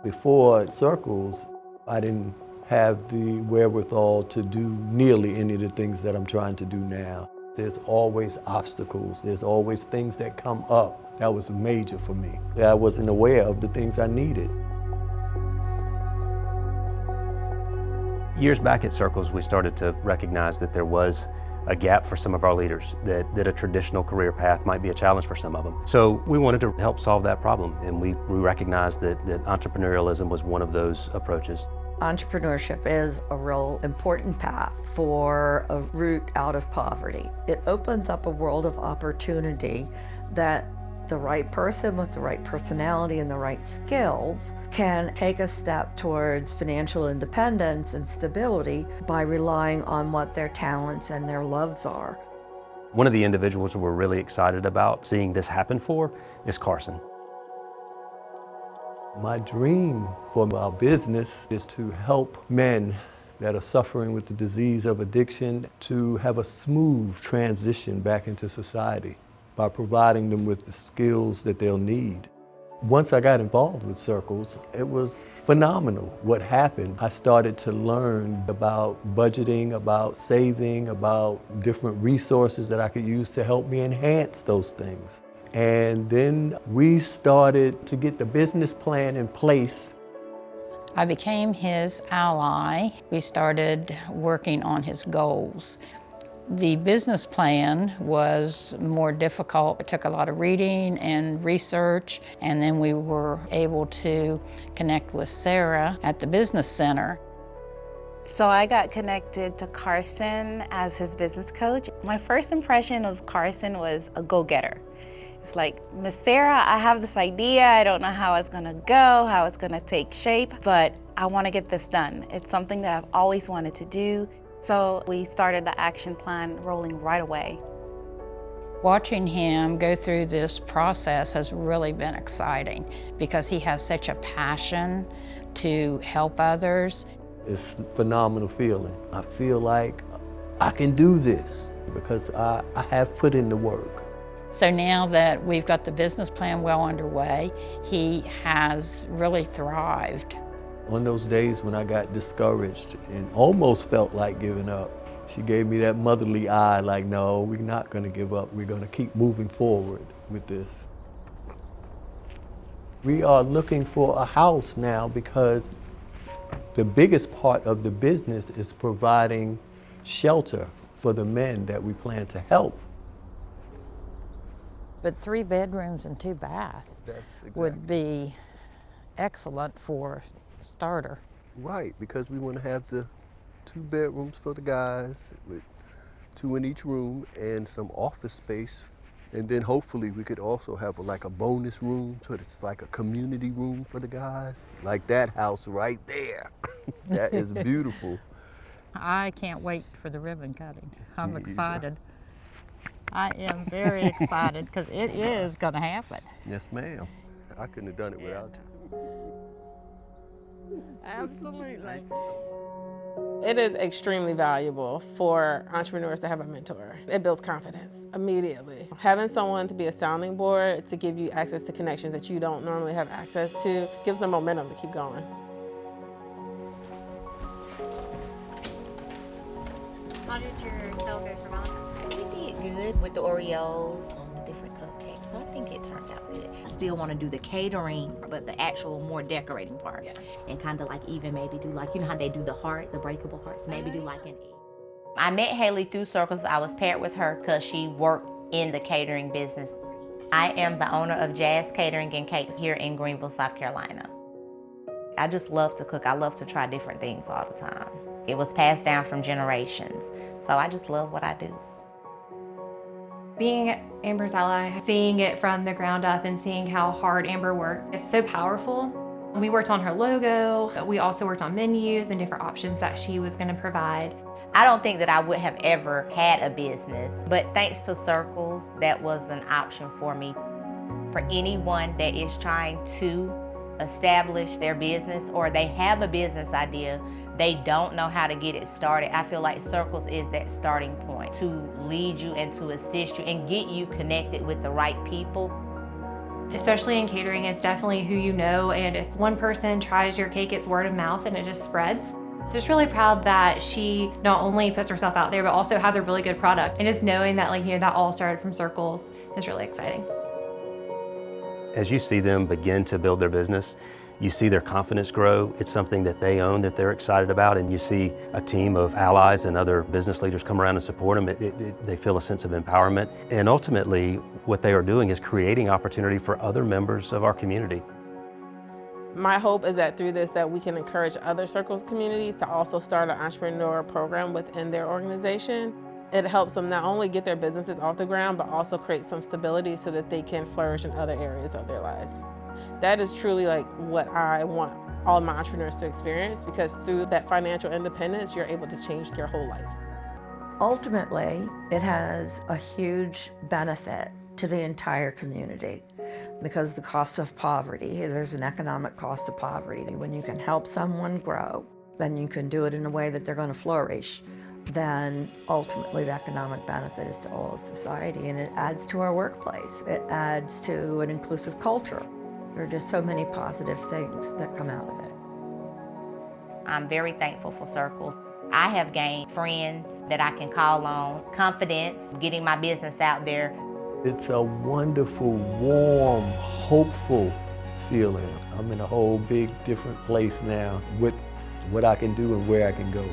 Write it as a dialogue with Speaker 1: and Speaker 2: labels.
Speaker 1: Before Circles, I didn't have the wherewithal to do nearly any of the things that I'm trying to do now. There's always obstacles. There's always things that come up. That was major for me. I wasn't aware of the things I needed.
Speaker 2: Years back at Circles, we started to recognize that there was a gap for some of our leaders, that a traditional career path might be a challenge for some of them. So we wanted to help solve that problem, and we recognized that entrepreneurialism was one of those approaches.
Speaker 3: Entrepreneurship is a real important path for a route out of poverty. It opens up a world of opportunity that the right person with the right personality and the right skills can take a step towards financial independence and stability by relying on what their talents and their loves are.
Speaker 2: One of the individuals we're really excited about seeing this happen for is Carson.
Speaker 1: My dream for our business is to help men that are suffering with the disease of addiction to have a smooth transition back into society by providing them with the skills that they'll need. Once I got involved with Circles, it was phenomenal what happened. I started to learn about budgeting, about saving, about different resources that I could use to help me enhance those things. And then we started to get the business plan in place.
Speaker 4: I became his ally. We started working on his goals. The business plan was more difficult. It took a lot of reading and research, and then we were able to connect with Sarah at the Business Center.
Speaker 5: So I got connected to Carson as his business coach. My first impression of Carson was a go-getter. It's like, Miss Sarah, I have this idea. I don't know how it's gonna go, how it's gonna take shape, but I wanna get this done. It's something that I've always wanted to do. So we started the action plan rolling right away.
Speaker 4: Watching him go through this process has really been exciting because he has such a passion to help others.
Speaker 1: It's a phenomenal feeling. I feel like I can do this because I have put in the work.
Speaker 4: So now that we've got the business plan well underway, he has really thrived.
Speaker 1: On those days when I got discouraged and almost felt like giving up, she gave me that motherly eye like, no, we're not gonna give up. We're gonna keep moving forward with this. We are looking for a house now because the biggest part of the business is providing shelter for the men that we plan to help.
Speaker 4: But 3 bedrooms and 2 baths would be excellent for a starter.
Speaker 1: Right, because we want to have the 2 bedrooms for the guys with 2 in each room and some office space. And then hopefully we could also have like a bonus room, so it's like a community room for the guys. Like that house right there. That is beautiful.
Speaker 4: I can't wait for the ribbon cutting. I'm excited. I am very excited because it is going to happen.
Speaker 1: Yes, ma'am. I couldn't have done it without you.
Speaker 4: Absolutely.
Speaker 6: It is extremely valuable for entrepreneurs to have a mentor. It builds confidence immediately. Having someone to be a sounding board, to give you access to connections that you don't normally have access to, gives them momentum to keep going.
Speaker 7: How did your sale go for Valentine's Day?
Speaker 8: We did good with the Oreos, different cupcakes, so I think it turned out good. I still want to do the catering, but the actual more decorating part. Yeah. And kind of like even maybe do like, you know how they do the heart, the breakable hearts, maybe do like an egg.
Speaker 9: I met Haley through Circles. I was paired with her because she worked in the catering business. I am the owner of Jazz Catering and Cakes here in Greenville, South Carolina. I just love to cook. I love to try different things all the time. It was passed down from generations, so I just love what I do.
Speaker 7: Being Amber's ally, seeing it from the ground up and seeing how hard Amber worked is so powerful. We worked on her logo, but we also worked on menus and different options that she was going to provide.
Speaker 9: I don't think that I would have ever had a business, but thanks to Circles, that was an option for me. For anyone that is trying to establish their business or they have a business idea, they don't know how to get it started, I feel like Circles is that starting point to lead you and to assist you and get you connected with the right people.
Speaker 7: Especially in catering, it's definitely who you know, and if one person tries your cake, it's word of mouth and it just spreads. So just really proud that she not only puts herself out there, but also has a really good product. And just knowing that, that all started from Circles is really exciting.
Speaker 2: As you see them begin to build their business, you see their confidence grow. It's something that they own, that they're excited about, and you see a team of allies and other business leaders come around and support them. They feel a sense of empowerment. And ultimately, what they are doing is creating opportunity for other members of our community.
Speaker 6: My hope is that through this that we can encourage other Circles communities to also start an entrepreneur program within their organization. It helps them not only get their businesses off the ground, but also create some stability so that they can flourish in other areas of their lives. That is truly like what I want all my entrepreneurs to experience, because through that financial independence, you're able to change your whole life.
Speaker 3: Ultimately, it has a huge benefit to the entire community because the cost of poverty, there's an economic cost of poverty. When you can help someone grow, then you can do it in a way that they're going to flourish. Then ultimately the economic benefit is to all of society, and it adds to our workplace. It adds to an inclusive culture. There are just so many positive things that come out of it.
Speaker 9: I'm very thankful for Circles. I have gained friends that I can call on, confidence, getting my business out there.
Speaker 1: It's a wonderful, warm, hopeful feeling. I'm in a whole big different place now with what I can do and where I can go.